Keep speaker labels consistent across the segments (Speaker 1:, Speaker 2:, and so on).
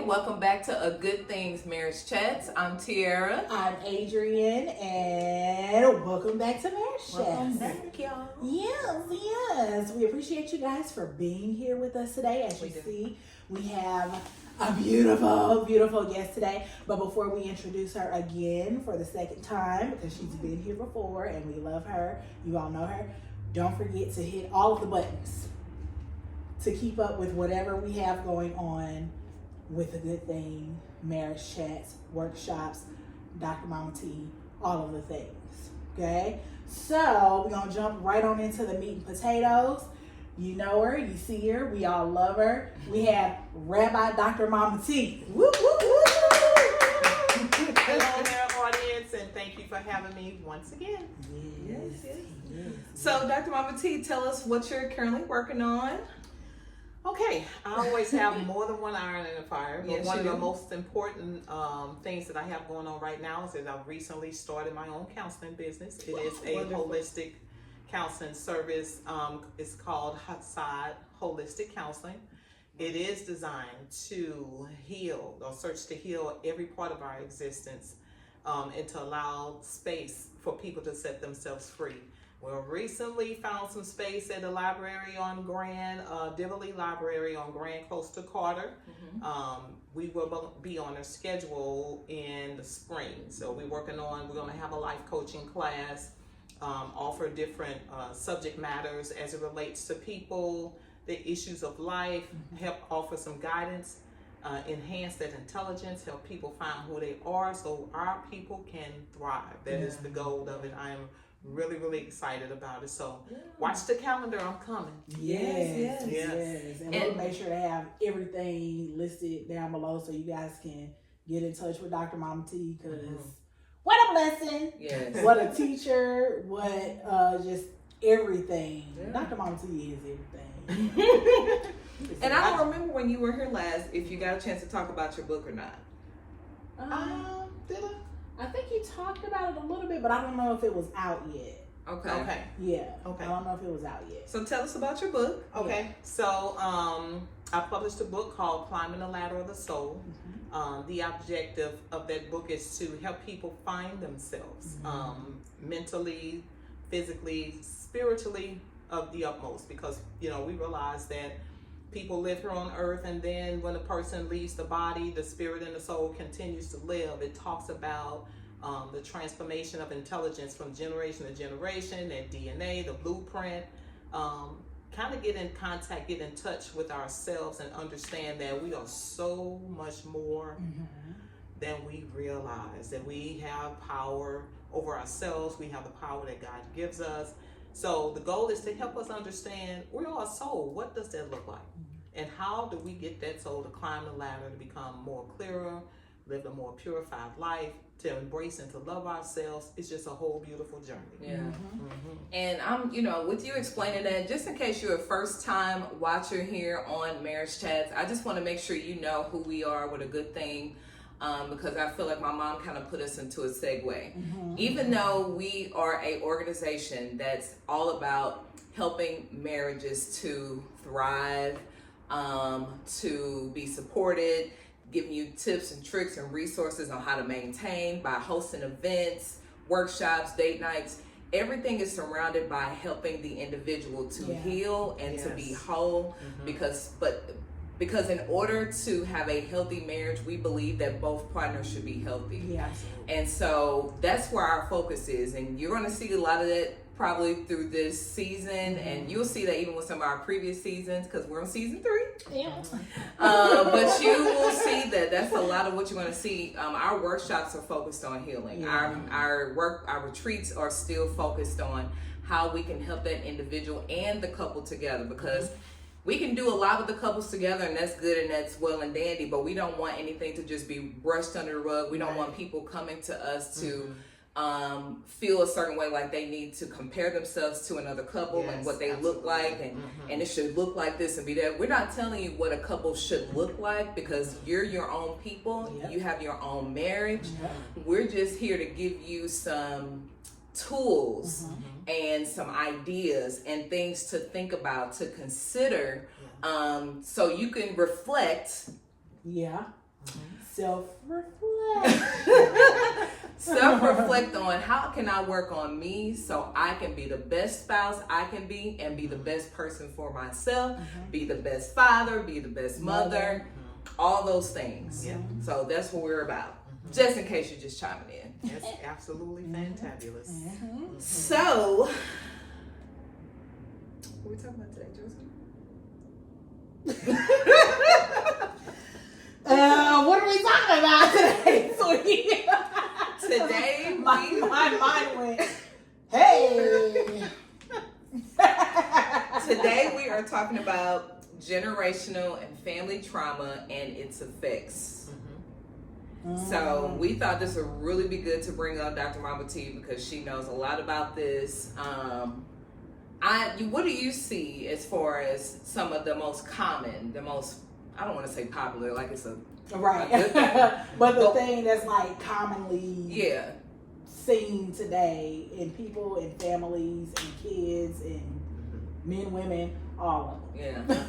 Speaker 1: welcome back to A Good Things Marriage Chats. I'm Tiara.
Speaker 2: I'm Adrian, and welcome back to Marriage Chats.
Speaker 1: Welcome back, y'all.
Speaker 2: Yes. We appreciate you guys for being here with us today. As you see, we have a beautiful, beautiful guest today. But before we introduce her again for the second time, because she's been here before and we love her, you all know her, don't forget to hit all of the buttons to keep up with whatever we have going on with A Good Thing, marriage chats, workshops, Dr. Mama T, all of the things, okay? So we're gonna jump right on into the meat and potatoes. You know her, you see her, we all love her. We have Rabbi Dr. Mama T. Woo, woo, woo.
Speaker 3: Hello there, audience, and thank you for having me once again.
Speaker 1: Yes. So, Dr. Mama T, tell us what you're currently working on.
Speaker 3: Okay, I always have more than one iron in the fire, but
Speaker 1: Yes,
Speaker 3: one of
Speaker 1: you
Speaker 3: the
Speaker 1: do.
Speaker 3: most important things that I have going on right now is that I've recently started my own counseling business. It is a
Speaker 2: Wonderful.
Speaker 3: holistic counseling service. It's called Hassad Holistic Counseling. It is designed to heal or search to heal every part of our existence and to allow space for people to set themselves free. We recently found some space at the library on Grand, Divilly Library on Grand, close to Carter. We will be on a schedule in the spring. So we're going to have a life coaching class, offer different subject matters as it relates to people, the issues of life, help offer some guidance, enhance that intelligence, help people find who they are so our people can thrive. That is the goal of it. I am really excited about it. So watch the calendar, I'm coming.
Speaker 2: Yes. And we'll make sure to have everything listed down below so you guys can get in touch with Dr. Mama T, because what a blessing.
Speaker 1: Yes.
Speaker 2: What a teacher, what just everything.
Speaker 1: Yeah.
Speaker 2: Dr. Mama T is everything.
Speaker 1: And I don't remember when you were here last if you got a chance to talk about your book or not.
Speaker 3: Did I?
Speaker 2: I think you talked about it a little bit, but I don't know if it was out yet.
Speaker 1: Okay.
Speaker 2: Yeah.
Speaker 3: Okay.
Speaker 2: I don't know if it was out yet.
Speaker 1: So tell us about your book.
Speaker 3: Okay, so I published a book called Climbing the Ladder of the Soul. The objective of that book is to help people find themselves mentally, physically, spiritually, of the utmost, because we realize that people live here on earth, and then when a person leaves the body, the spirit and the soul continues to live. It talks about the transformation of intelligence from generation to generation, that DNA, the blueprint. Kind of get in contact, get in touch with ourselves, and understand that we are so much more than we realize, that we have power over ourselves. We have the power that God gives us. So the goal is to help us understand we are a soul. What does that look like? And how do we get that soul to climb the ladder to become more clearer, live a more purified life, to embrace and to love ourselves? It's just a whole beautiful journey.
Speaker 1: Yeah. And I'm, with you explaining that, just in case you're a first time watcher here on Marriage Chats, I just want to make sure you know who we are with A Good Thing. Because I feel like my mom kind of put us into a segue. Even though we are a organization that's all about helping marriages to thrive, to be supported, giving you tips and tricks and resources on how to maintain by hosting events, workshops, date nights. Everything is surrounded by helping the individual to heal and to be whole, because in order to have a healthy marriage, we believe that both partners should be healthy.
Speaker 2: Yeah, absolutely.
Speaker 1: And so that's where our focus is. And you're going to see a lot of that probably through this season. And you'll see that even with some of our previous seasons, because we're on season 3.
Speaker 2: Yeah.
Speaker 1: But you will see that that's a lot of what you're going to see. Our workshops are focused on healing.
Speaker 2: Yeah.
Speaker 1: Our retreats are still focused on how we can help that individual and the couple together, because we can do a lot with the couples together, and that's good and that's well and dandy, but we don't want anything to just be brushed under the rug. We don't want people coming to us to feel a certain way, like they need to compare themselves to another couple and what they look like, and it should look like this and be that. We're not telling you what a couple should look like, because you're your own people. You have your own marriage. We're just here to give you some tools and some ideas and things to think about, to consider, so you can reflect
Speaker 2: Self-reflect.
Speaker 1: Self-reflect on how can I work on me so I can be the best spouse I can be and be the best person for myself, be the best father, be the best mother, all those things.
Speaker 3: Yeah.
Speaker 1: So that's what we're about. Just in case you're just chiming in.
Speaker 3: That's absolutely fantabulous.
Speaker 1: So, what are we talking about today, Joseph?
Speaker 2: What are we talking about today, sweetie?
Speaker 1: Today,
Speaker 2: my mind went, hey.
Speaker 1: Today we are talking about generational and family trauma and its effects. So we thought this would really be good to bring on Dr. Mama T because she knows a lot about this. What do you see as far as some of the most common, the most, I don't want to say popular, like it's a
Speaker 2: right,
Speaker 1: good thing.
Speaker 2: but the thing that's like commonly seen today in people and families and kids and men, women, all of them.
Speaker 1: Yeah.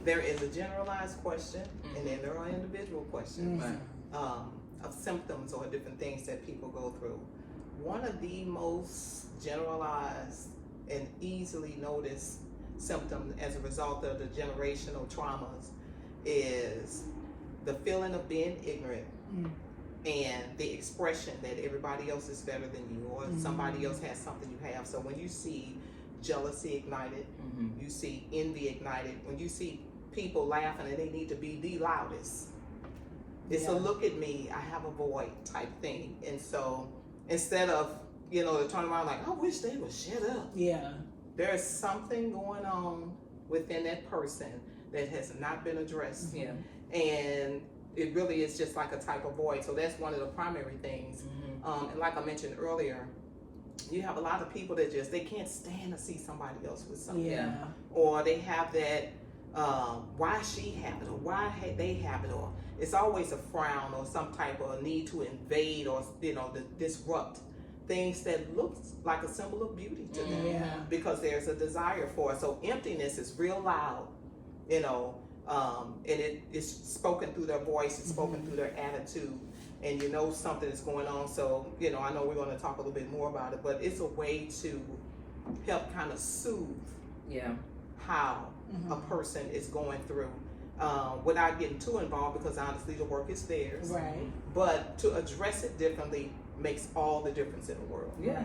Speaker 3: There is a generalized question, and then there are individual questions of symptoms or different things that people go through. One of the most generalized and easily noticed symptoms as a result of the generational traumas is the feeling of being ignorant and the expression that everybody else is better than you or somebody else has something you have. So when you see jealousy ignited, you see envy ignited, when you see people laughing and they need to be the loudest, it's a look at me, I have a void type thing. And so instead of, to turn around like, I wish they would shut up.
Speaker 2: Yeah.
Speaker 3: There's something going on within that person that has not been addressed.
Speaker 1: Yeah.
Speaker 3: And it really is just like a type of void. So that's one of the primary things. And like I mentioned earlier, you have a lot of people that they can't stand to see somebody else with something.
Speaker 1: Yeah.
Speaker 3: Or they have that, why she have it, or why they have it, or it's always a frown or some type of need to invade or, to disrupt things that look like a symbol of beauty to them because there's a desire for it. So emptiness is real loud, and it's spoken through their voice, it's spoken through their attitude, and something is going on. So, I know we're going to talk a little bit more about it, but it's a way to help kind of soothe how a person is going through without getting too involved, because honestly the work is theirs.
Speaker 2: Right.
Speaker 3: But to address it differently makes all the difference in the world.
Speaker 1: Yeah.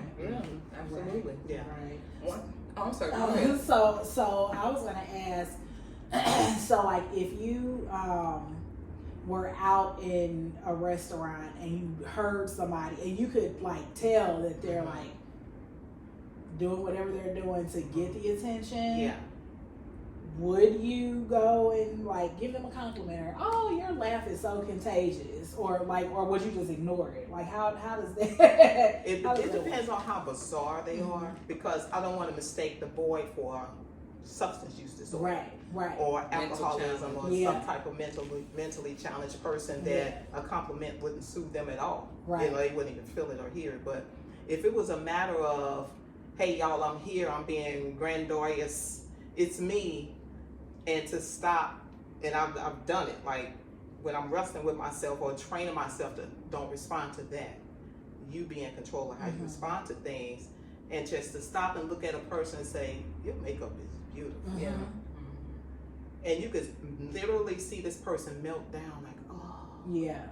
Speaker 1: Absolutely.
Speaker 3: Yeah.
Speaker 2: Right.
Speaker 1: What? Oh, I'm sorry. Go ahead.
Speaker 2: So I was gonna ask. So like, if you were out in a restaurant and you heard somebody and you could like tell that they're like doing whatever they're doing to get the attention. Would you go and like give them a compliment or, oh, your laugh is so contagious, or would you just ignore it? Like how does that?
Speaker 3: It depends on how bizarre they are, because I don't want to mistake the void for substance use disorder,
Speaker 2: right,
Speaker 3: or alcoholism, or
Speaker 2: Yeah.
Speaker 3: some type of mentally challenged person that a compliment wouldn't soothe them at all.
Speaker 2: Right.
Speaker 3: They wouldn't even feel it or hear it. But if it was a matter of, hey y'all, I'm here, I'm being grandiose, it's me. And to stop, and I've done it, like when I'm wrestling with myself or training myself to don't respond to that, you be in control of how you respond to things, and just to stop and look at a person and say, your makeup is beautiful.
Speaker 1: Yeah.
Speaker 3: And you could literally see this person melt down like, oh.
Speaker 2: Yeah.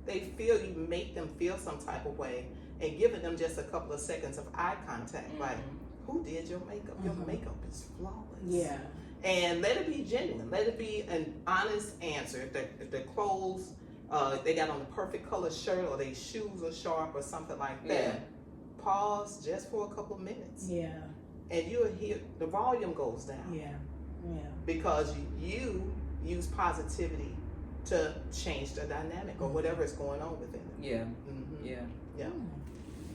Speaker 3: They feel, you make them feel some type of way, and giving them just a couple of seconds of eye contact, like, who did your makeup? Your makeup is flawless.
Speaker 2: Yeah.
Speaker 3: And let it be genuine. Let it be an honest answer. If their clothes, they got on the perfect color shirt, or their shoes are sharp or something like that, pause just for a couple of minutes.
Speaker 2: Yeah.
Speaker 3: And you'll hear the volume goes down.
Speaker 2: Yeah.
Speaker 3: Because you use positivity to change the dynamic or whatever is going on within them. Yeah.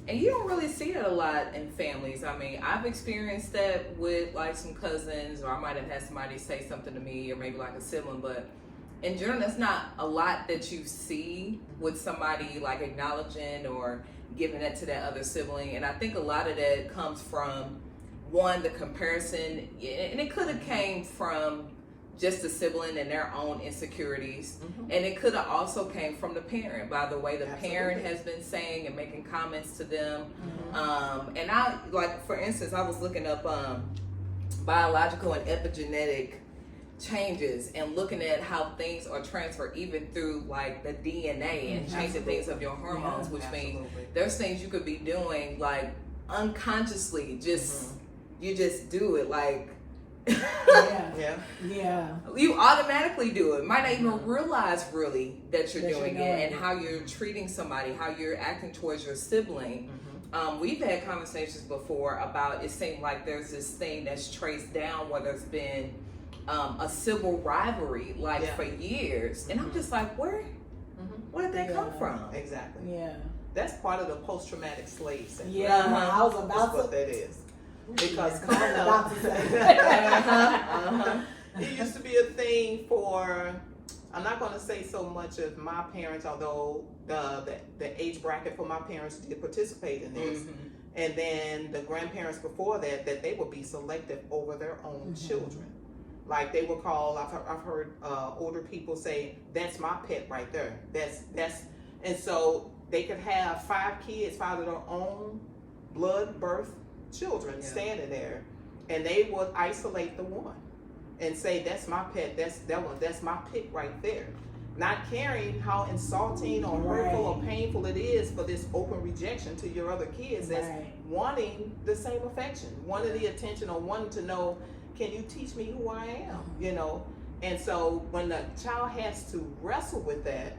Speaker 1: And you don't really see it a lot in families. I mean, I've experienced that with like some cousins, or I might have had somebody say something to me, or maybe like a sibling, but in general, that's not a lot that you see with somebody like acknowledging or giving that to that other sibling. And I think a lot of that comes from, one, the comparison, and it could have came from just a sibling and their own insecurities. And it could have also came from the parent, by the way the parent has been saying and making comments to them. And I, like, for instance, I was looking up biological and epigenetic changes and looking at how things are transferred even through like the DNA and changing things of your hormones, which means there's things you could be doing like unconsciously, just you just do it, like you automatically do it, might not even realize really that you're doing it, and how you're treating somebody, how you're acting towards your sibling. We've had conversations before about, it seemed like there's this thing that's traced down where there's been a civil rivalry like for years, and I'm just like, where did that come from?
Speaker 3: Exactly. That's part of the post-traumatic slave syndrome.
Speaker 2: I was about
Speaker 3: That's
Speaker 2: to.
Speaker 3: what that is. Because it used to be a thing for, I'm not going to say so much of my parents, although the age bracket for my parents did participate in this. And then the grandparents before that they would be selective over their own children. Like they would call, I've heard older people say, that's my pet right there. That's, and so they could have 5 kids, 5 of their own blood birth children standing there, and they would isolate the one and say, that's my pet, that's my pick right there, not caring how insulting or hurtful or painful it is for this open rejection to your other kids that's wanting the same affection, wanting the attention, or wanting to know, can you teach me who I am, you know? And so when the child has to wrestle with that,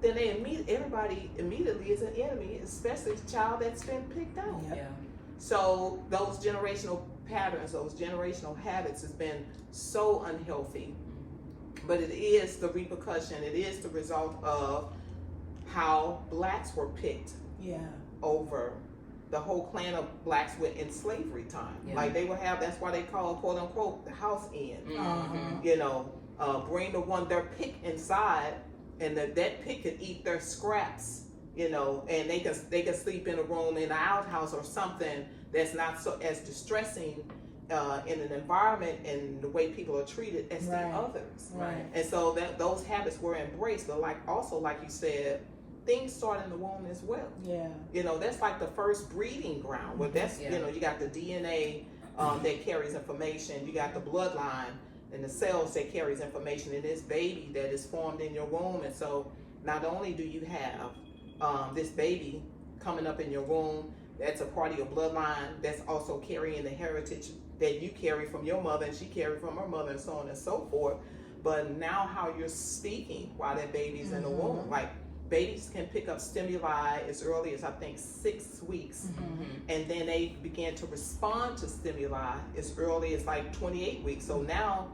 Speaker 3: then everybody immediately is an enemy, especially the child that's been picked out. So those generational patterns, those generational habits has been so unhealthy, but it is the repercussion, it is the result of how blacks were picked over the whole clan of blacks in slavery time. Like they would have, that's why they call, quote unquote, the house in, you know, bring the one, their pick inside, and that pick could eat their scraps, you know, and they can sleep in a room in an outhouse or something that's not so as distressing in an environment and the way people are treated as the others. And so those habits were embraced, but like you said, things start in the womb as well. You know, that's like the first breeding ground. Where that's you know, you got the DNA that carries information, you got the bloodline and the cells that carries information in this baby that is formed in your womb. And so not only do you have this baby coming up in your womb, that's a part of your bloodline, that's also carrying the heritage that you carry from your mother and she carried from her mother, and so on and so forth. But now how you're speaking while that baby's in the womb, like babies can pick up stimuli as early as I think 6 weeks, and then they begin to respond to stimuli as early as like 28 weeks. So now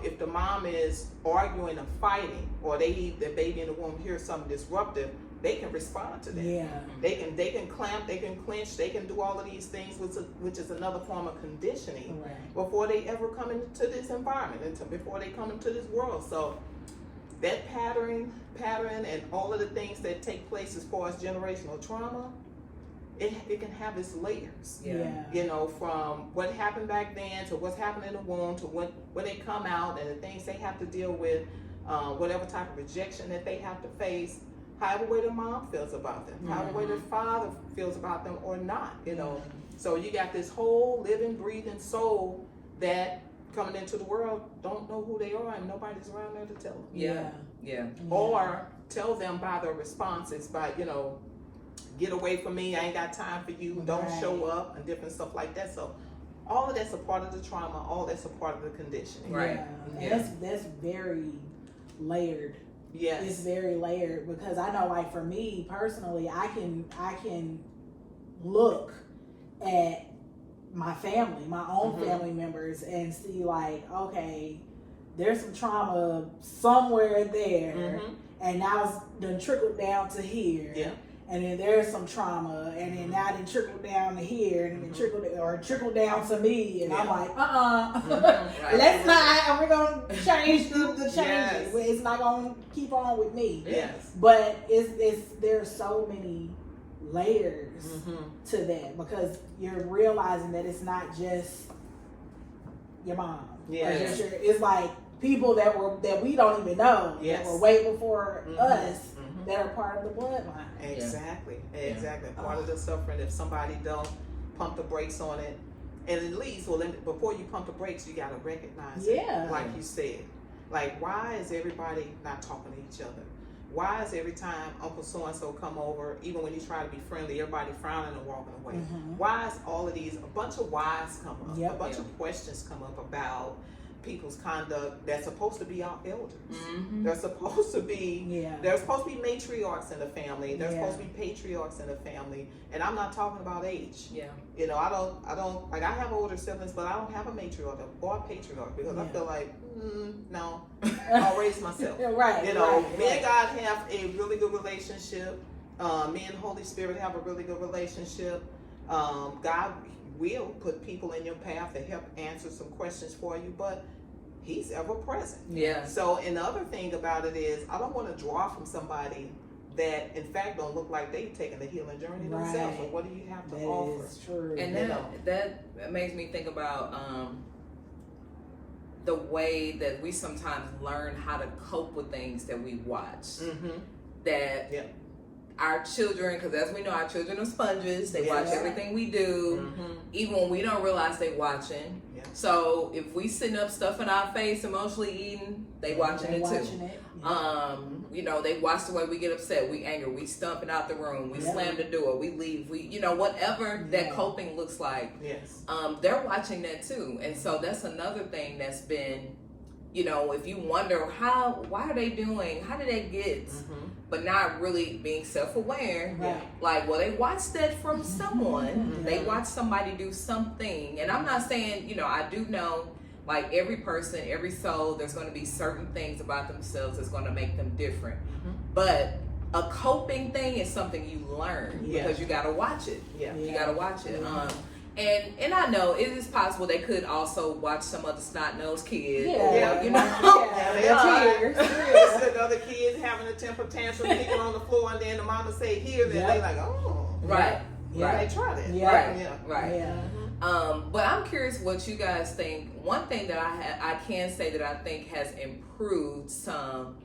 Speaker 3: if the mom is arguing or fighting, or the baby in the womb hears something disruptive, they can respond to that. They can clamp, they can clench, they can do all of these things, which is another form of conditioning before they ever come into this environment, before they come into this world. So that pattern and all of the things that take place as far as generational trauma, it can have its layers. You know, from what happened back then to what's happening in the womb to when they come out and the things they have to deal with, whatever type of rejection that they have to face, however way the mom feels about them, however way the father feels about them or not, you know. So you got this whole living, breathing soul that coming into the world don't know who they are, and nobody's around there to tell them. Or tell them by their responses, by, you know, get away from me, I ain't got time for you, don't show up, and different stuff like that. So all of that's a part of the trauma, all that's a part of the conditioning.
Speaker 2: That's very layered. It's very layered, because I know, like, for me personally, I can look at my family, my own family members, and see like, okay, there's some trauma somewhere there, and now it's done trickled down to here, and then there's some trauma, and then now it trickled down to here, and then trickled down to me, and I'm like, let's not, and we're gonna change the changes. It's not gonna keep on with me. But there's so many layers to that, because you're realizing that it's not just your mom. It's like people that we don't even know
Speaker 3: Yes.
Speaker 2: that were way before
Speaker 3: Mhm.
Speaker 2: us
Speaker 3: Mhm.
Speaker 2: that are part of the bloodline.
Speaker 3: Exactly. Exactly.
Speaker 2: Yeah.
Speaker 3: Part of the suffering, if somebody don't pump the brakes on it, and at least, before you pump the brakes, you gotta recognize
Speaker 2: Yeah.
Speaker 3: it, like you said. Like, why is everybody not talking to each other? Why is every time Uncle so-and-so come over, even when you try to be friendly, everybody frowning and walking away?
Speaker 2: Mhm.
Speaker 3: Why is all of these, a bunch of whys come up,
Speaker 2: Yep.
Speaker 3: a bunch of questions come up about people's conduct that's supposed to be our elders.
Speaker 1: Mm-hmm.
Speaker 3: They're supposed to be,
Speaker 2: Yeah.
Speaker 3: there's supposed to be matriarchs in the family. There's
Speaker 2: Yeah.
Speaker 3: supposed to be patriarchs in the family. And I'm not talking about age.
Speaker 1: Yeah.
Speaker 3: You know, I don't, like, I have older siblings, but I don't have a matriarch or a patriarch because I
Speaker 2: Yeah.
Speaker 3: feel like, no, I'll raise myself.
Speaker 2: Right.
Speaker 3: You know,
Speaker 2: right,
Speaker 3: me
Speaker 2: right.
Speaker 3: and God have a really good relationship. Me and Holy Spirit have a really good relationship. God will put people in your path to help answer some questions for you, but He's ever present.
Speaker 1: Yeah.
Speaker 3: So, and the other thing about it is, I don't want to draw from somebody that, in fact, don't look like they've taken the healing journey themselves.
Speaker 2: Right.
Speaker 3: So, what do you have to
Speaker 2: That
Speaker 3: offer?
Speaker 2: is true.
Speaker 1: And
Speaker 3: You know.
Speaker 1: that makes me think about the way that we sometimes learn how to cope with things that we watch.
Speaker 3: Mm-hmm.
Speaker 1: That
Speaker 3: Yeah.
Speaker 1: our children, because as we know, our children are sponges. They
Speaker 3: Yes.
Speaker 1: watch everything we do,
Speaker 3: Mm-hmm.
Speaker 1: even when we don't realize they watching.
Speaker 3: Yeah.
Speaker 1: So if we sitting up stuff in our face, emotionally eating, they watching
Speaker 2: They
Speaker 1: it too.
Speaker 2: watching it.
Speaker 1: You know, they watch the way we get upset, we angry, we stumping out the room, we
Speaker 2: Yeah.
Speaker 1: slam the door, we leave, we, you know, whatever that
Speaker 2: Yeah.
Speaker 1: coping looks like.
Speaker 3: Yes.
Speaker 1: They're watching that too. And so that's another thing that's been, you know, if you wonder why are they doing, how did they get,
Speaker 3: Mm-hmm.
Speaker 1: but not really being self-aware.
Speaker 2: Right.
Speaker 1: Like, well, they watched that from someone.
Speaker 3: Mhm.
Speaker 1: They watched somebody do something. And I'm not saying, you know, I do know, like, every person, every soul, there's going to be certain things about themselves that's going to make them different.
Speaker 3: Mm-hmm.
Speaker 1: But a coping thing is something you learn
Speaker 3: Yeah.
Speaker 1: because you got to watch it.
Speaker 3: Yeah.
Speaker 1: You got to watch it.
Speaker 2: Yeah.
Speaker 1: And I know it is possible they could also watch some other snot-nosed kid.
Speaker 2: Yeah.
Speaker 1: Or, you know.
Speaker 2: Yeah.
Speaker 3: Yeah.
Speaker 2: Cheers.
Speaker 3: Yes, the other kids having a temper tantrum, kicking on the floor, and then the mama say here, then
Speaker 2: Yeah.
Speaker 3: they like, oh,
Speaker 1: Right.
Speaker 2: Yeah.
Speaker 3: they tried it.
Speaker 2: Yeah.
Speaker 1: Right.
Speaker 3: Yeah.
Speaker 1: Right.
Speaker 2: Yeah.
Speaker 1: But I'm curious what you guys think. One thing that I can say that I think has improved some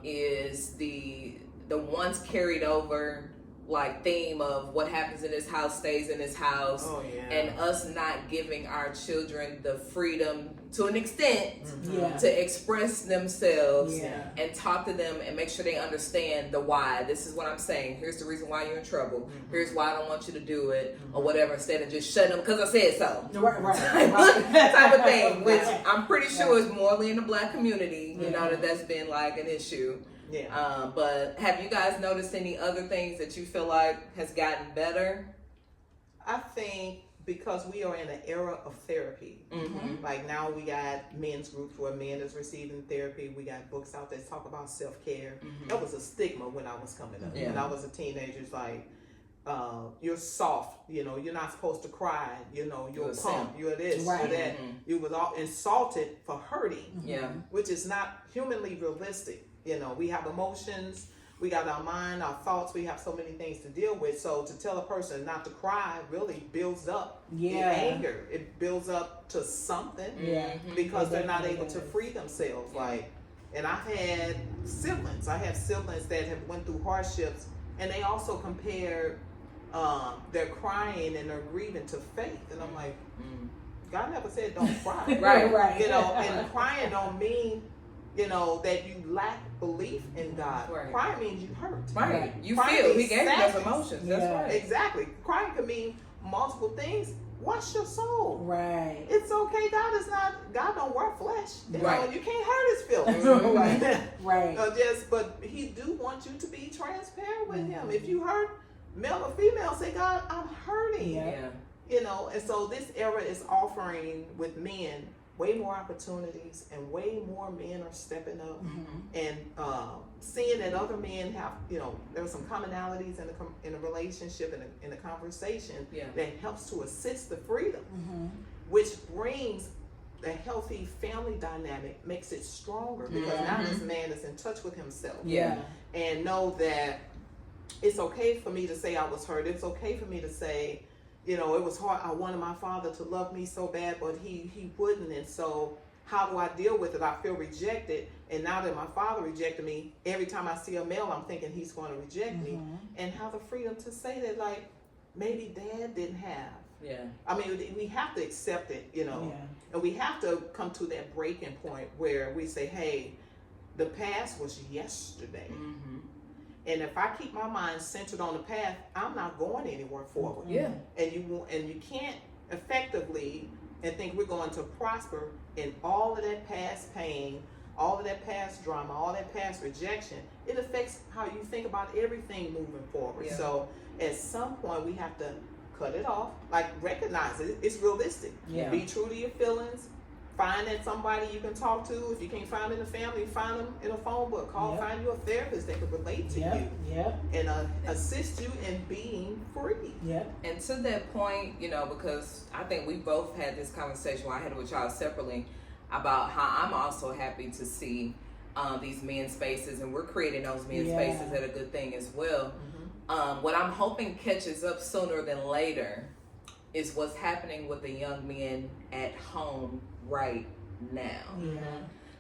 Speaker 1: is the once carried over like theme of what happens in this house stays in this house,
Speaker 3: Oh yeah.
Speaker 1: and us not giving our children the freedom to an extent
Speaker 3: Mhm.
Speaker 2: Yeah.
Speaker 1: to express themselves
Speaker 2: Yeah.
Speaker 1: and talk to them and make sure they understand the why. This is what I'm saying. Here's the reason why you're in trouble.
Speaker 3: Mhm.
Speaker 1: Here's why I don't want you to do it or whatever, instead of just shutting them because I said so.
Speaker 2: Right. Right.
Speaker 1: Type of thing, which
Speaker 2: Right.
Speaker 1: I'm pretty sure is morally in the black community, you know,
Speaker 2: Mhm.
Speaker 1: that's been like an issue.
Speaker 3: Yeah.
Speaker 1: But have you guys noticed any other things that you feel like has gotten better?
Speaker 3: I think because we are in an era of therapy.
Speaker 1: Mm-hmm.
Speaker 3: Like now we got men's groups where men is receiving therapy. We got books out that talk about self-care. That was a stigma when I was coming up.
Speaker 1: Yeah.
Speaker 3: When I was a teenager, it's like, you're soft, you know, you're not supposed to cry, you know, you're
Speaker 1: You're
Speaker 3: a
Speaker 1: a
Speaker 3: punk,
Speaker 1: simp.
Speaker 3: you're this,
Speaker 2: Right.
Speaker 3: you're that.
Speaker 1: Mhm.
Speaker 3: You was all insulted for hurting,
Speaker 1: Yeah.
Speaker 3: which is not humanly realistic. You know, we have emotions, we got our mind, our thoughts, we have so many things to deal with. So to tell a person not to cry really builds up the
Speaker 2: Yeah.
Speaker 3: anger. It builds up to something
Speaker 2: Yeah.
Speaker 1: Mhm.
Speaker 3: because they're not
Speaker 2: definitely
Speaker 3: able to
Speaker 2: does.
Speaker 3: free themselves. Like, and I had siblings. I have siblings that have went through hardships, and they also compared their crying and their grieving to faith. And I'm like,
Speaker 1: Mm.
Speaker 3: God never said don't cry.
Speaker 1: Right.
Speaker 2: Right.
Speaker 3: You know, and crying don't mean, you know, that you lack belief in God.
Speaker 1: Right.
Speaker 3: Crying means you hurt.
Speaker 1: Right. You
Speaker 3: Crying
Speaker 1: feel. He
Speaker 3: means
Speaker 1: gave you those
Speaker 3: sadness.
Speaker 1: emotions.
Speaker 2: Yeah.
Speaker 1: That's right.
Speaker 3: Exactly. Crying can mean multiple things. Wash your soul.
Speaker 2: Right.
Speaker 3: It's okay. God don't wear flesh. You
Speaker 1: Right.
Speaker 3: know, you can't hurt his feelings.
Speaker 1: Mhm.
Speaker 2: Right.
Speaker 3: But he do want you to be transparent with him. If you hurt, male or female, say, God, I'm hurting.
Speaker 2: Yeah.
Speaker 1: Yeah.
Speaker 3: You know, and so this era is offering with men way more opportunities, and way more men are stepping up and seeing that other men have, you know, there are some commonalities in a relationship and in a conversation
Speaker 1: Yeah.
Speaker 3: that helps to assist the freedom,
Speaker 2: Mm-hmm.
Speaker 3: which brings the healthy family dynamic, makes it stronger because now this man is in touch with himself
Speaker 1: Yeah.
Speaker 3: and know that it's okay for me to say I was hurt. It's okay for me to say, you know, it was hard. I wanted my father to love me so bad, but he wouldn't. And so how do I deal with it? I feel rejected, and now that my father rejected me, every time I see a male, I'm thinking he's going to reject me. And have the freedom to say that, like, maybe dad didn't have.
Speaker 1: Yeah.
Speaker 3: I mean, we have to accept it, you know, and we have to come to that breaking point where we say, hey, the past was yesterday. And if I keep my mind centered on the past, I'm not going anywhere forward.
Speaker 1: Yeah.
Speaker 3: And you can't effectively and think we're going to prosper in all of that past pain, all of that past drama, all that past rejection. It affects how you think about everything moving forward.
Speaker 1: Yeah.
Speaker 3: So at some point we have to cut it off, like recognize it. It's realistic.
Speaker 2: Yeah.
Speaker 3: Be true to your feelings. Find that somebody you can talk to. If you can't find in the family, find them in a phone book. Find you a therapist that can relate to you and assist you in being free.
Speaker 1: And to that point, you know, because I think we both had this conversation, well, I had it with y'all separately, about how I'm also happy to see these men's spaces, and we're creating those men's spaces at a good thing as well. What I'm hoping catches up sooner than later is what's happening with the young men at home right now.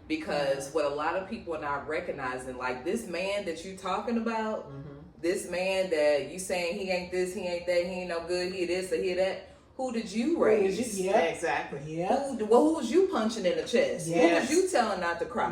Speaker 1: Because what a lot of people are not recognizing, like this man that you talking about, this man that you saying he ain't this, he ain't that, he ain't no good, he this or he that. Who did you raise?
Speaker 3: Exactly.
Speaker 1: Who was you punching in the chest? Who was you telling not to cry?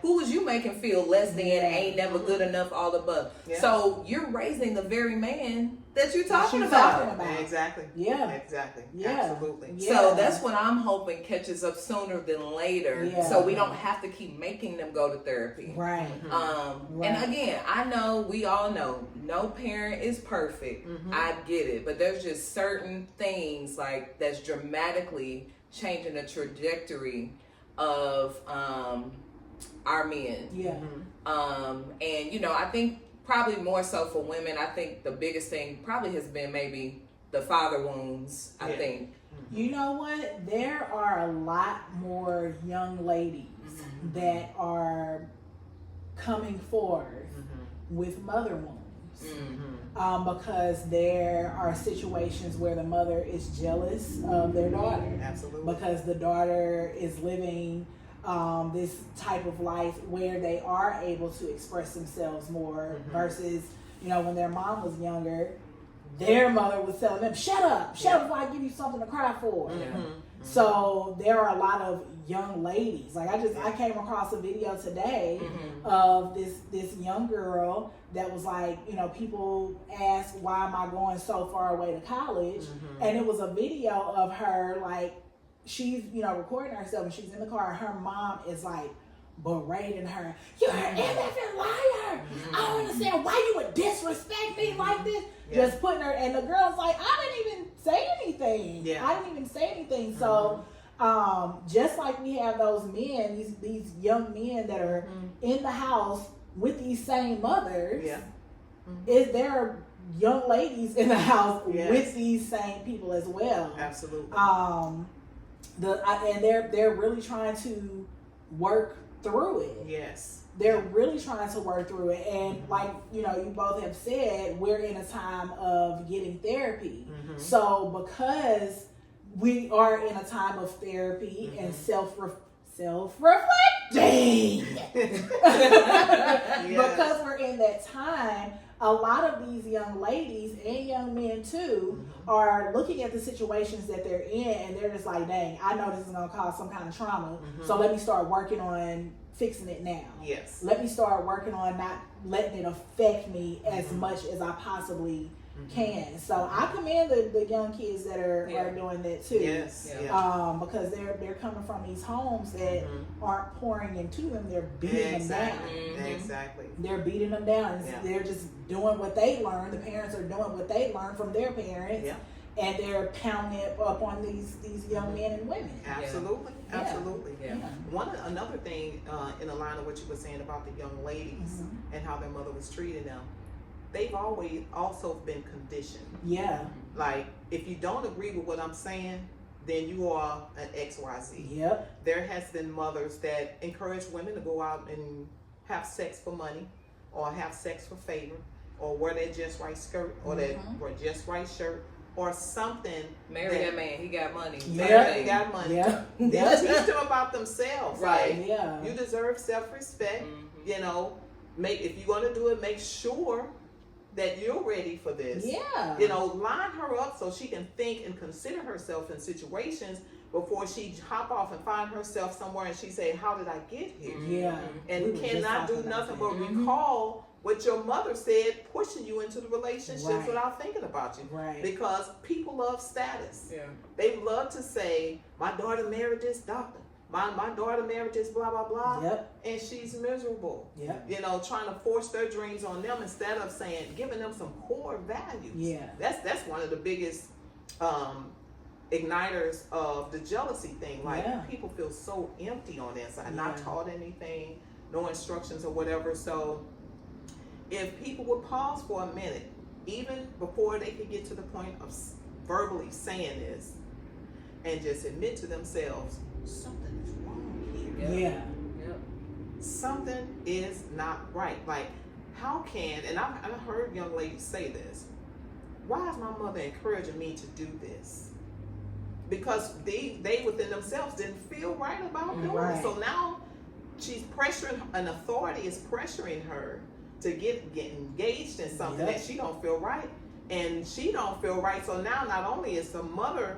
Speaker 1: Who was you making feel less than, ain't never good enough, all above? So you're raising the very man that you're talking about.
Speaker 3: Exactly. Exactly. Absolutely.
Speaker 1: So that's what I'm hoping catches up sooner than later, so we don't have to keep making them go to therapy. And again, I know, we all know, no parent is perfect. I get it, but there's just certain things like that's dramatically changing the trajectory of our men. And you know, I think probably more so for women, I think the biggest thing probably has been maybe the father wounds. I think.
Speaker 2: You know what? There are a lot more young ladies that are coming forth with mother wounds. Because there are situations where the mother is jealous of their daughter. Because the daughter is living this type of life where they are able to express themselves more versus, you know, when their mom was younger, their mother was telling them, shut up before I give you something to cry for. So there are a lot of young ladies. Like I came across a video today of this young girl that was like, you know, people ask, why am I going so far away to college? And it was a video of her, like, she's, you know, recording herself and she's in the car and her mom is like berating her. You're an effing liar. I don't understand why you would disrespect me like this. Just putting her, and the girl's like, I didn't even say anything. So just like we have those men, these young men that are in the house with these same mothers, is there young ladies in the house with these same people as well. And they're really trying to work through it. They're really trying to work through it. And like, you know, you both have said, we're in a time of getting therapy. So because we are in a time of therapy and self-reflecting, because we're in that time, a lot of these young ladies and young men too are looking at the situations that they're in and they're just like, dang, I know this is going to cause some kind of trauma. So let me start working on fixing it now. Let me start working on not letting it affect me as much as I possibly can. So I commend the young kids that are doing that too. Because they're coming from these homes that aren't pouring into them, they're beating them down. They're beating them down. They're just doing what they learned. The parents are doing what they learned from their parents. And they're pounding it up on these young men and women.
Speaker 3: Absolutely. Another thing in the line of what you were saying about the young ladies and how their mother was treating them, they've always also been conditioned. Like, if you don't agree with what I'm saying, then you are an XYZ. There has been mothers that encourage women to go out and have sex for money, or have sex for favor, or wear that just right skirt, or that wear just right shirt, or something.
Speaker 1: Marry that man. He got money.
Speaker 3: Marry, he got money.
Speaker 2: Yeah.
Speaker 3: Then teach them about themselves.
Speaker 1: Right.
Speaker 3: Like,
Speaker 2: Yeah.
Speaker 3: you deserve self-respect.
Speaker 1: Mm-hmm.
Speaker 3: You know, if you're going to do it, make sure that you're ready for this.
Speaker 2: Yeah.
Speaker 3: You know, line her up so she can think and consider herself in situations before she hop off and find herself somewhere and she say, how did I get here?
Speaker 2: Yeah.
Speaker 3: And
Speaker 2: We were just
Speaker 3: cannot do
Speaker 2: talking about
Speaker 3: nothing
Speaker 2: that.
Speaker 3: but recall what your mother said, pushing you into the relationships
Speaker 2: Right.
Speaker 3: without thinking about you.
Speaker 2: Right.
Speaker 3: Because people love status.
Speaker 1: Yeah.
Speaker 3: They love to say, my daughter married this doctor. My daughter married this blah, blah, blah.
Speaker 2: Yep.
Speaker 3: And she's miserable.
Speaker 2: Yep.
Speaker 3: You know, trying to force their dreams on them instead of saying, giving them some core values.
Speaker 2: Yeah.
Speaker 3: That's one of the biggest igniters of the jealousy thing. Like,
Speaker 2: Yeah.
Speaker 3: people feel so empty on the inside,
Speaker 2: Yeah.
Speaker 3: not taught anything, no instructions or whatever. So if people would pause for a minute, even before they could get to the point of verbally saying this, and just admit to themselves, something is wrong here.
Speaker 2: Yeah.
Speaker 1: Yep.
Speaker 3: Something is not right. Like, how can, and I've heard young ladies say this, why is my mother encouraging me to do this? Because they within themselves didn't feel right about doing
Speaker 2: Right.
Speaker 3: it. So now she's pressuring, an authority is pressuring her to get engaged in something
Speaker 2: Yep.
Speaker 3: that she don't feel right. And she don't feel right. So now not only is the mother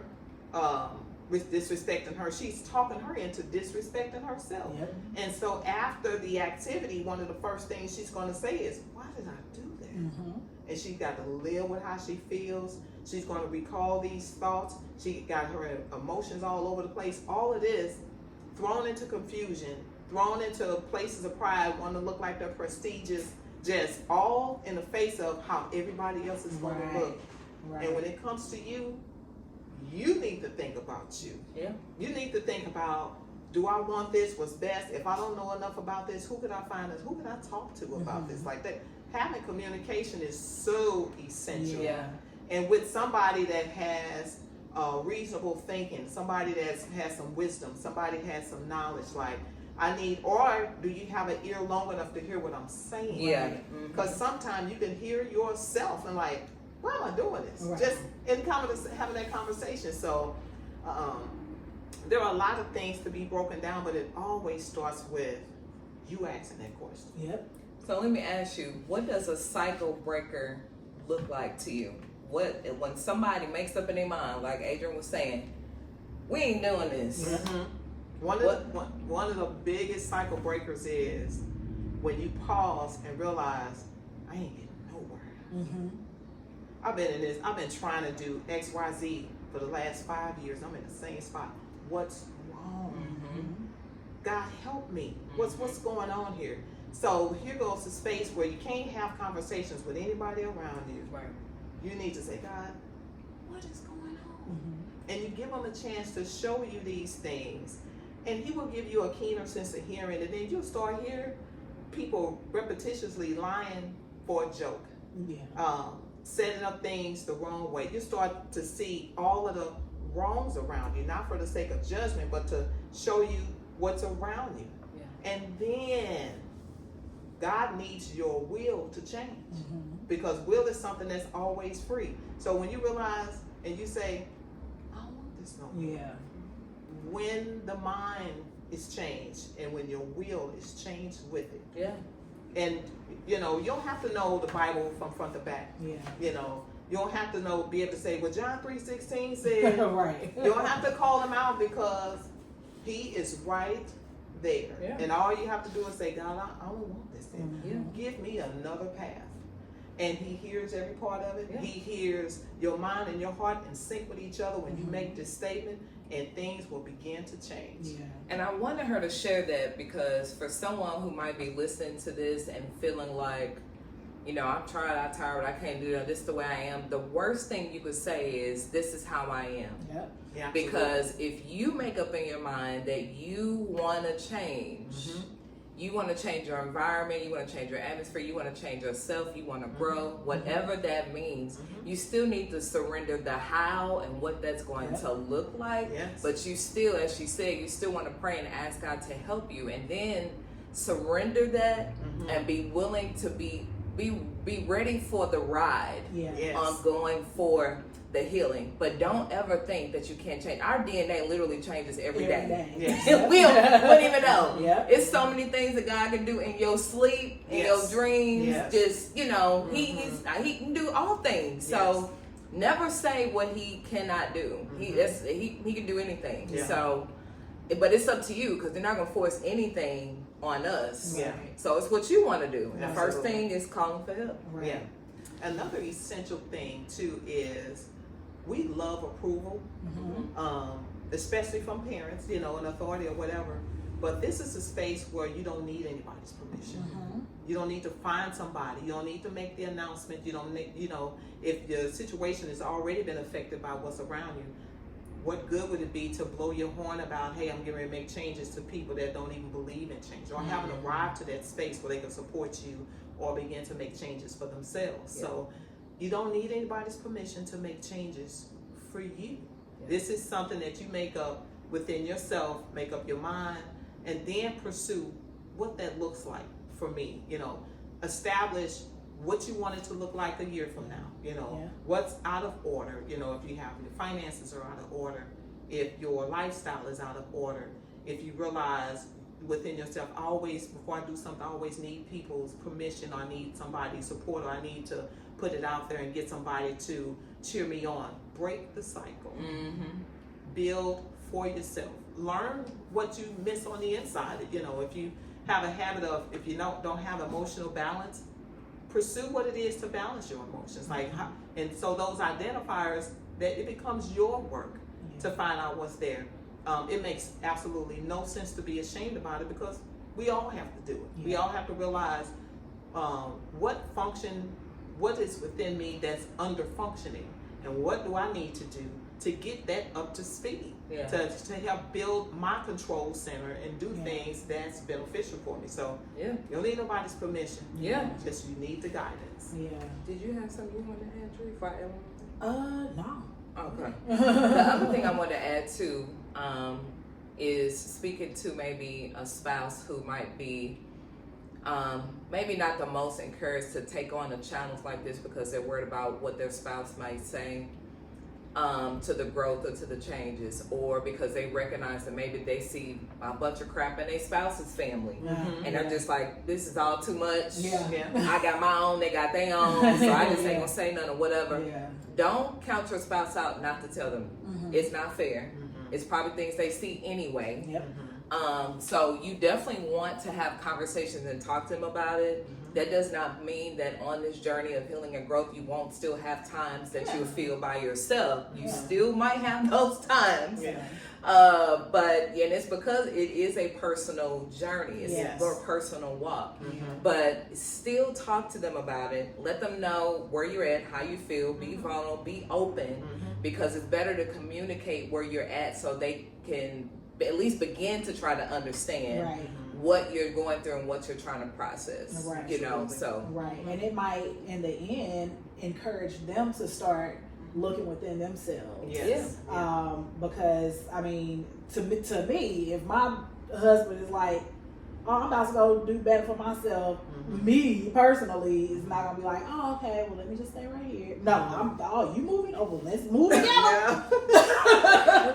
Speaker 3: disrespecting her, she's talking her into disrespecting herself.
Speaker 2: Yep.
Speaker 3: And so after the activity, one of the first things she's going to say is, why did I do that?
Speaker 2: Mm-hmm.
Speaker 3: And she's got to live with how she feels. She's going to recall these thoughts. She got her emotions all over the place. All of this thrown into confusion, thrown into places of pride, want to look like they're prestigious, just all in the face of how everybody else is going to look.
Speaker 2: Right.
Speaker 3: And when it comes to you, you need to think about you.
Speaker 1: Yeah.
Speaker 3: You need to think about, do I want this? What's best? If I don't know enough about this, who could I find this? Who could I talk to about this? Like that, having communication is so essential.
Speaker 1: Yeah.
Speaker 3: And with somebody that has reasonable thinking, somebody that has some wisdom, somebody has some knowledge, like I need, or do you have an ear long enough to hear what I'm saying?
Speaker 1: Yeah.
Speaker 3: Because sometimes you can hear yourself and like, why am I doing this?
Speaker 2: Right.
Speaker 3: Just in having that conversation. So there are a lot of things to be broken down, but it always starts with you asking that question.
Speaker 2: Yep.
Speaker 1: So let me ask you, what does a cycle breaker look like to you? What when somebody makes up in their mind, like Adrian was saying, we ain't doing this.
Speaker 2: Yeah.
Speaker 3: One of the biggest cycle breakers is when you pause and realize I ain't getting nowhere.
Speaker 2: Mm-hmm.
Speaker 3: I've been in this. I've been trying to do X, Y, Z for the last 5 years. I'm in the same spot. What's wrong?
Speaker 1: Mm-hmm.
Speaker 3: God help me. What's going on here? So here goes the space where you can't have conversations with anybody around you.
Speaker 1: Right.
Speaker 3: You need to say, God, what is going on?
Speaker 2: Mm-hmm.
Speaker 3: And you give him a chance to show you these things. And he will give you a keener sense of hearing. And then you'll start hearing people repetitiously lying for a joke.
Speaker 2: Yeah.
Speaker 3: Setting up things the wrong way. You start to see all of the wrongs around you, not for the sake of judgment, but to show you what's around you.
Speaker 1: Yeah.
Speaker 3: And then God needs your will to change.
Speaker 2: Mm-hmm.
Speaker 3: Because will is something that's always free. So when you realize and you say, I don't want this no more.
Speaker 2: Yeah.
Speaker 3: When the mind is changed and when your will is changed with it.
Speaker 1: Yeah.
Speaker 3: And you don't have to know the Bible from front to back.
Speaker 2: Yeah.
Speaker 3: You don't have to be able to say, well, John 3:16 said.
Speaker 2: Right.
Speaker 3: You don't have to call him out because he is right there.
Speaker 1: Yeah.
Speaker 3: And all you have to do is say, God, I don't want this thing.
Speaker 1: Yeah.
Speaker 3: Give me another path. And he hears every part of it.
Speaker 1: Yeah.
Speaker 3: He hears your mind and your heart in sync with each other when you make this statement, and things will begin to change.
Speaker 2: Yeah.
Speaker 1: And I wanted her to share that because for someone who might be listening to this and feeling like, I've tried, I'm tired, I can't do that, this is the way I am. The worst thing you could say is, this is how I am.
Speaker 2: Yep.
Speaker 3: Yeah,
Speaker 1: Because if you make up in your mind that you want to change, you want to change your environment, you want to change your atmosphere, you want to change yourself, you want to grow, whatever that means, you still need to surrender the how and what that's going to look like.
Speaker 3: Yes.
Speaker 1: But you still, as she said, you still want to pray and ask God to help you, and then surrender that and be willing to be ready for the ride.
Speaker 2: Yeah.
Speaker 3: Yes.
Speaker 1: Going for the healing, but don't ever think that you can't change. Our DNA literally changes every day.
Speaker 3: Yes.
Speaker 1: We wouldn't even know.
Speaker 2: Yep.
Speaker 1: It's so many things that God can do in your sleep, in your dreams.
Speaker 3: Yes.
Speaker 1: Just, you know, he can do all things. So never say what he cannot do. He can do anything.
Speaker 3: Yeah.
Speaker 1: So, but it's up to you, because they're not going to force anything on us.
Speaker 3: Yeah.
Speaker 1: So it's what you want to do. The first
Speaker 3: Absolutely.
Speaker 1: thing is calling for help.
Speaker 2: Right.
Speaker 3: Yeah. Another essential thing too is we love approval, especially from parents, you know, an authority or whatever. But this is a space where you don't need anybody's permission. You don't need to find somebody. You don't need to make the announcement. You don't need, you know, if the situation has already been affected by what's around you, what good would it be to blow your horn about, hey, I'm getting ready to make changes to people that don't even believe in change, or haven't arrived to that space where they can support you or begin to make changes for themselves.
Speaker 1: Yeah.
Speaker 3: So you don't need anybody's permission to make changes for you.
Speaker 1: Yeah.
Speaker 3: This is something that you make up within yourself, make up your mind, and then pursue what that looks like for me. You know, establish what you want it to look like a year from now. You know, what's out of order. You know, if you have your finances are out of order, if your lifestyle is out of order, if you realize within yourself, always, before I do something, I always need people's permission, or I need somebody's support, or I need to put it out there and get somebody to cheer me on. Break the cycle. Build for yourself. Learn what you miss on the inside. You know, if you have a habit of, if you don't have emotional balance, pursue what it is to balance your emotions. Like, and so those identifiers, that it becomes your work to find out what's there. It makes absolutely no sense to be ashamed about it, because we all have to do it. We all have to realize what is within me that's under functioning, and what do I need to do to get that up to speed, to help build my control center and do things that's beneficial for me. So you don't need nobody's permission. Just you need the guidance.
Speaker 1: Did you have something you wanted to add, Drew, before I
Speaker 2: No.
Speaker 1: Okay. The other thing I want to add too is speaking to maybe a spouse who might be maybe not the most encouraged to take on a challenge like this, because they're worried about what their spouse might say to the growth or to the changes, or because they recognize that maybe they see a bunch of crap in their spouse's family, and they're just like, this is all too much. I got my own, they got their own, so I just ain't gonna say nothing or whatever. Don't count your spouse out not to tell them. It's not fair. It's probably things they see anyway. So you definitely want to have conversations and talk to them about it. That does not mean that on this journey of healing and growth, you won't still have times that you'll feel by yourself. You still might have those times. But and it's because it is a personal journey. It's a personal walk. But still talk to them about it. Let them know where you're at, how you feel. Be vulnerable, be open, because it's better to communicate where you're at, so they can at least begin to try to understand what you're going through and what you're trying to process. You know, so
Speaker 2: and it might in the end encourage them to start looking within themselves. Because I mean, to me, if my husband is like, oh, I'm about to go do better for myself, me personally is not gonna be like, oh, okay, well, let me just stay right here. No, you moving over, let's move together.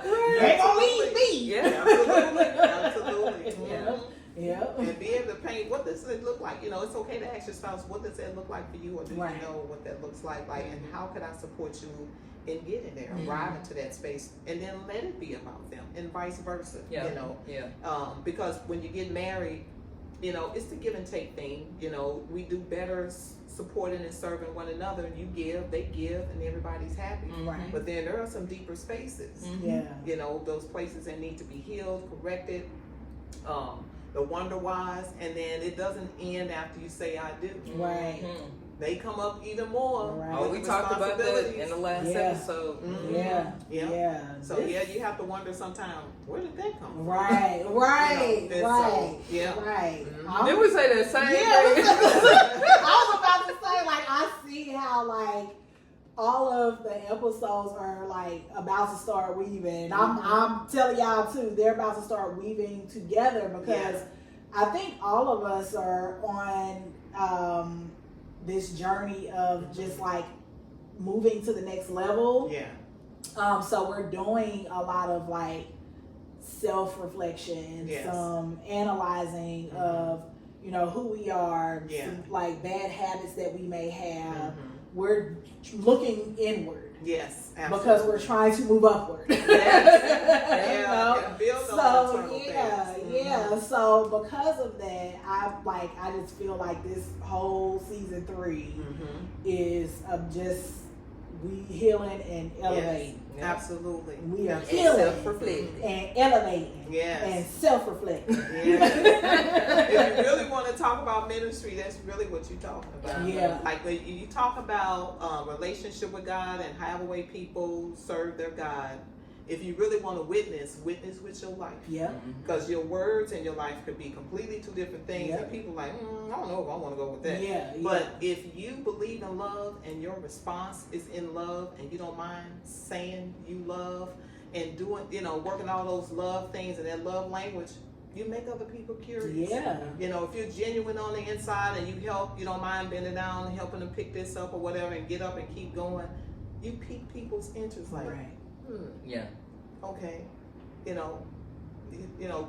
Speaker 2: You ain't gonna leave me. Absolutely. And be able to paint, what does it look like? You know, it's okay to ask your spouse, what does that look like for you, or do you know what that looks like? And how could I support you in getting there, arriving to that space, and then let it be about them, and vice versa. You know, because when you get married, you know, it's the give and take thing. You know, we do better supporting and serving one another. You give, they give, and everybody's happy. But then there are some deeper spaces. You know, those places that need to be healed, corrected. The wonder whys, and then it doesn't end after you say I do. They come up even more.
Speaker 1: Oh, we talked about that in the last episode.
Speaker 3: So you have to wonder sometimes, where did that come from?
Speaker 1: Did we say that same thing?
Speaker 2: I was about to say, like, I see how, like, all of the episodes are like about to start weaving. I'm telling y'all too, they're about to start weaving together, because I think all of us are on this journey of just like moving to the next level.
Speaker 3: Yeah.
Speaker 2: So we're doing a lot of like self-reflection,
Speaker 3: Yes.
Speaker 2: some analyzing of, you know, who we are,
Speaker 3: Yeah.
Speaker 2: some like bad habits that we may have.
Speaker 3: Mhm.
Speaker 2: We're looking inward
Speaker 3: Yes, absolutely.
Speaker 2: because we're trying to move upward.
Speaker 3: Yes.
Speaker 2: You know?
Speaker 3: And build on
Speaker 2: So
Speaker 3: internal
Speaker 2: yeah,
Speaker 3: things.
Speaker 2: yeah. So because of that, I just feel like this whole season 3
Speaker 3: Mhm.
Speaker 2: is just we healing and elevating.
Speaker 3: Yes, absolutely.
Speaker 2: We are
Speaker 1: And
Speaker 2: healing
Speaker 1: self-reflecting.
Speaker 2: and elevating
Speaker 3: Yes.
Speaker 2: and self-reflecting.
Speaker 3: Yeah. If you really want to talk about ministry, that's really what you're talking about.
Speaker 2: Yeah.
Speaker 3: Like when you talk about relationship with God and how the way people serve their God, if you really want to witness with your life.
Speaker 2: Yeah.
Speaker 3: Because your words and your life could be completely two different things.
Speaker 2: Yeah.
Speaker 3: And people like, I don't know if I want to go with that.
Speaker 2: Yeah.
Speaker 3: But if you believe in love and your response is in love and you don't mind saying you love and doing, working all those love things and that love language, you make other people curious.
Speaker 2: Yeah.
Speaker 3: If you're genuine on the inside and you help, you don't mind bending down and helping them pick this up or whatever and get up and keep going, you pique people's interest like,
Speaker 2: Right.
Speaker 1: Yeah.
Speaker 3: okay,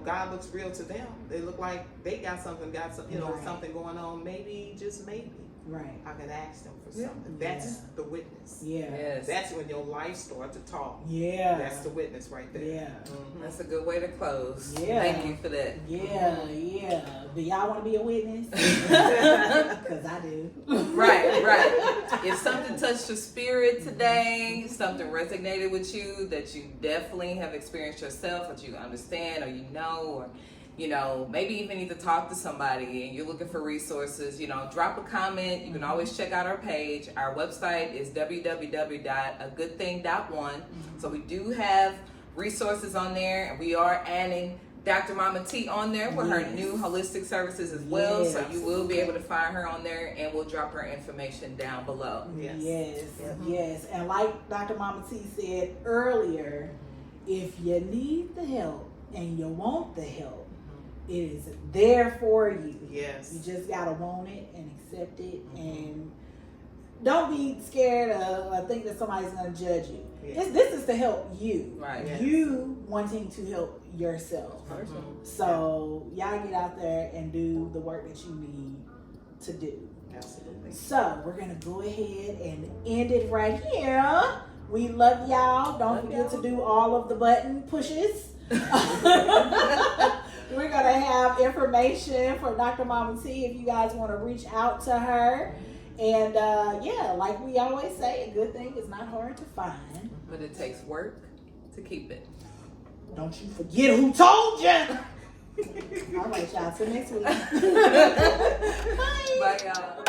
Speaker 3: God looks real to them. They look like they got something,
Speaker 2: Right.
Speaker 3: something going on. Maybe, just maybe,
Speaker 2: Right.
Speaker 3: I can ask them for
Speaker 1: Yeah.
Speaker 3: something. That's
Speaker 2: Yeah.
Speaker 3: the witness.
Speaker 2: Yeah.
Speaker 1: Yes.
Speaker 3: That's when your life starts to talk.
Speaker 2: Yeah.
Speaker 3: That's the witness right there.
Speaker 2: Yeah.
Speaker 3: Mhm.
Speaker 1: That's a good way to close.
Speaker 2: Yeah.
Speaker 1: Thank you for that.
Speaker 2: Yeah. Yeah. Do y'all want to be a witness? Because I do.
Speaker 1: Right. If something touched your spirit today, something resonated with you that you definitely have experienced yourself, that you understand or or maybe even need to talk to somebody and you're looking for resources, drop a comment. You can always check out our page. Our website is www.agoodthing.one. So we do have resources on there, and we are adding Dr. Mama T on there with her
Speaker 2: Yes.
Speaker 1: new holistic services as well. So
Speaker 2: Yes.
Speaker 1: you will be able to find her on there, and we'll drop her information down below.
Speaker 3: Yes.
Speaker 2: Yes.
Speaker 3: Mhm.
Speaker 2: Yes. And like Dr. Mama T said earlier, if you need the help and you want the help, it is there for you.
Speaker 3: Yes.
Speaker 2: You just gotta want it and accept it, and don't be scared or think that somebody's gonna judge you.
Speaker 3: Yes.
Speaker 2: This is to help you.
Speaker 1: Right.
Speaker 3: Yes.
Speaker 2: You wanting to help yourself.
Speaker 3: Mhm.
Speaker 2: So y'all get out there and do the work that you need to do.
Speaker 3: Absolutely.
Speaker 2: So we're gonna go ahead and end it right here. We love y'all. Don't forget to do all of the button pushes. We're gonna have information for Dr. Mama T if you guys want to reach out to her. And like we always say, a good thing is not hard to find.
Speaker 1: But it takes work to keep it.
Speaker 2: Don't you forget who told you. All right, y'all. Till next week. Bye.
Speaker 1: Bye, y'all.